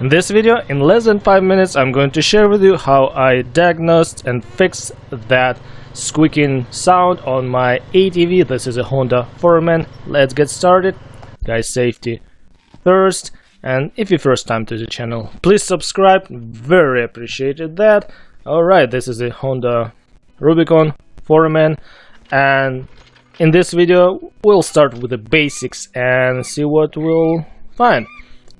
In this video, in less than 5 minutes, I'm going to share with you how I diagnosed and fixed that squeaking sound on my ATV. This is a Honda Foreman. Let's get started. Guys, safety first. And if you're first time to the channel, please subscribe. Very appreciated that. Alright, this is a Honda Rubicon Foreman. And in this video, we'll start with the basics and see what we'll find.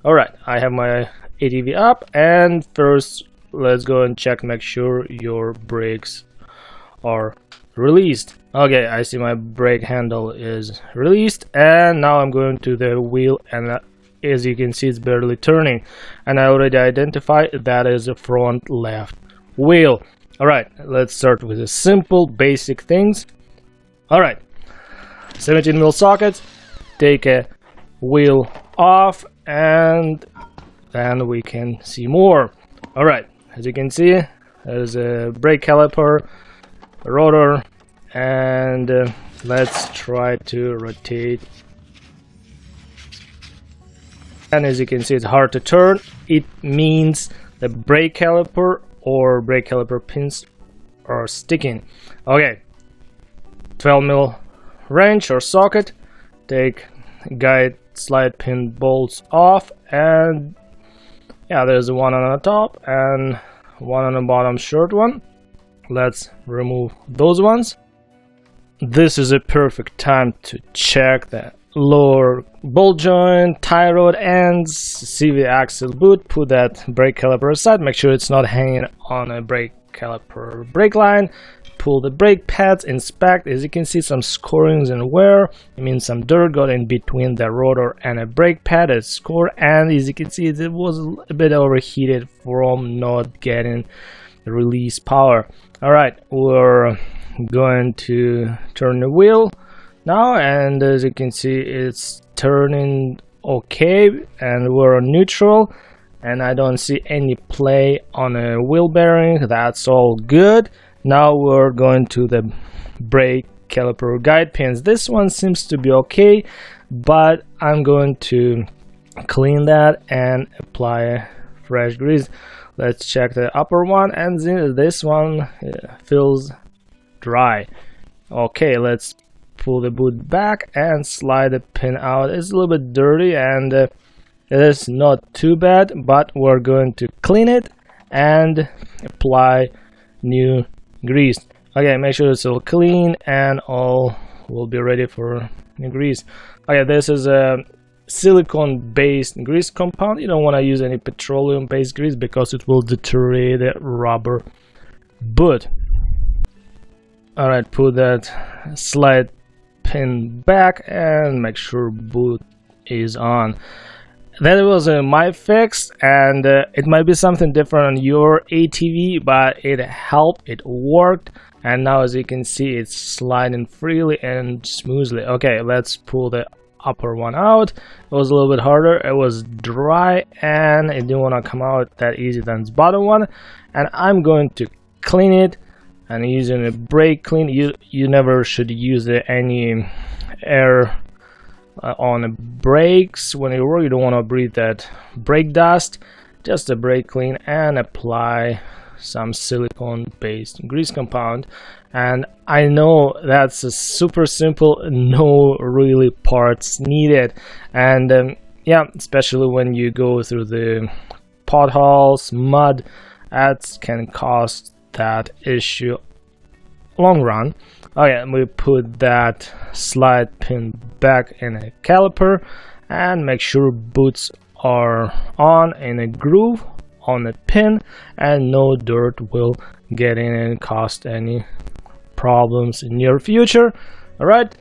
Alright, I have my ATV up, and first let's go and check, make sure your brakes are released. Okay, I see my brake handle is released, and now I'm going to the wheel, and as you can see, it's barely turning, and I already identified that is the front left wheel. Alright, let's start with the simple basic things. Alright, 17mm socket, take a wheel off, and then we can see more. Alright, as you can see, there's a brake caliper, a rotor, and let's try to rotate. And as you can see, it's hard to turn. It means the brake caliper or brake caliper pins are sticking. Okay, 12mm wrench or socket, take guide slide pin bolts off, and yeah, there's one on the top and one on the bottom, short one. Let's remove those ones. This is a perfect time to check the lower bolt joint, tie rod ends, see the axle boot, put that brake caliper aside, make sure it's not hanging on a brake caliper brake line. Pull the brake pads, inspect. As you can see, some scorings and wear. It means some dirt got in between the rotor and a brake pad. It's scored, and as you can see, it was a bit overheated from not getting the release power. Alright, we're going to turn the wheel now, and as you can see, it's turning okay, and we're on neutral, and I don't see any play on a wheel bearing. That's all good. Now we're going to the brake caliper guide pins. This one seems to be okay, but I'm going to clean that and apply fresh grease. Let's check the upper one, and this one feels dry. Okay, let's pull the boot back and slide the pin out. It's a little bit dirty, and it is not too bad, but we're going to clean it and apply new grease. Okay, make sure it's all clean and all will be ready for new grease. Okay, this is a silicone based grease compound. You don't want to use any petroleum based grease because it will deteriorate the rubber boot. Alright, put that slide pin back and make sure boot is on. That was my fix, and it might be something different on your ATV, but it helped, it worked, and now as you can see, it's sliding freely and smoothly. Okay, let's pull the upper one out. It was a little bit harder, it was dry, and it didn't want to come out that easy than the bottom one, and I'm going to clean it, and using a brake clean. You never should use any air on the brakes when you work. You don't want to breathe that brake dust. Just a brake clean and apply some silicone based grease compound. And I know that's a super simple, no really parts needed, and yeah, especially when you go through the potholes, mud, that can cause that issue long run. Okay, we put that slide pin back in a caliper and make sure boots are on in a groove on the pin, and no dirt will get in and cause any problems in your future. Alright,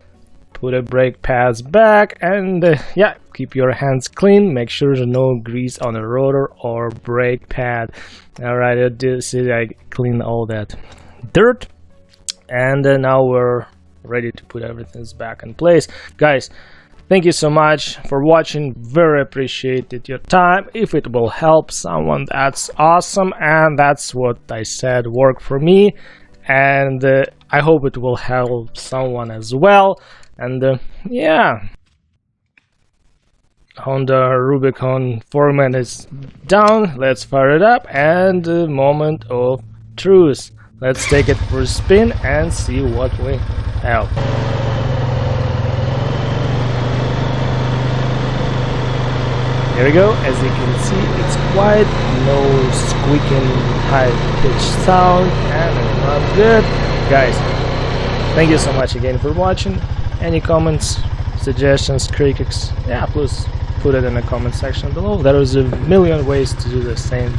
put the brake pads back, and yeah, keep your hands clean. Make sure there's no grease on the rotor or brake pad. Alright, I cleaned all that dirt, and now we're ready to put everything back in place. Guys, thank you so much for watching. Very appreciated your time. If it will help someone, that's awesome, and that's what I said worked for me, and I hope it will help someone as well. And yeah, Honda Rubicon Foreman is down. Let's fire it up, and the moment of truth. Let's take it for a spin and see what we have. Here we go. As you can see, it's quiet, no squeaking high-pitched sound, and it's not good. Guys, thank you so much again for watching. Any comments, suggestions, critiques, yeah, please put it in the comment section below. There is a million ways to do the same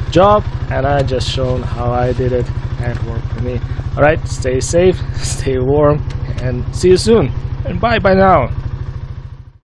job, and I just shown how I did it and it worked for me. Alright, stay safe, stay warm, and see you soon, and bye now.